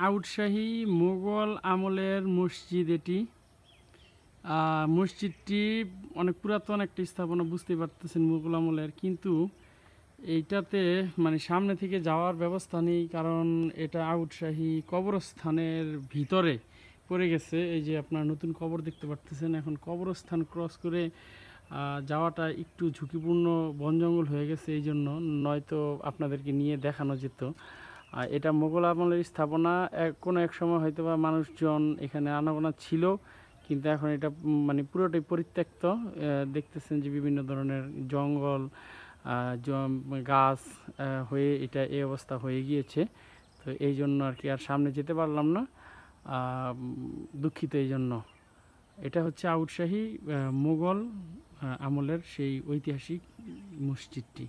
আউটশাহী মোগল আমলের মসজিদ এটি। মসজিদটি অনেক পুরাতন একটি স্থাপনা, বুঝতে পারতেছেন, মোগল আমলের। কিন্তু এইটাতে মানে সামনে থেকে যাওয়ার ব্যবস্থা নেই, কারণ এটা আউটশাহী কবরস্থানের ভিতরে পড়ে গেছে। এই যে আপনার নতুন কবর দেখতে পারতেছেন, এখন কবরস্থান ক্রস করে যাওয়াটা একটু ঝুঁকিপূর্ণ, বন জঙ্গল হয়ে গেছে, এই জন্য নয়তো আপনাদেরকে নিয়ে দেখানো যেত। এটা মোগল আমলের স্থাপনা। কোনো এক সময় হয়তো বা মানুষজন এখানে আনাগোনা ছিল, কিন্তু এখন এটা মানে পুরোটাই পরিত্যক্ত। দেখতেছেন যে বিভিন্ন ধরনের জঙ্গল, গাছ হয়ে এটা এই অবস্থা হয়ে গিয়েছে। তো এই জন্য আর কি আর সামনে যেতে পারলাম না, দুঃখিত এই জন্য। এটা হচ্ছে আউটশাহী মোগল আমলের সেই ঐতিহাসিক মসজিদটি।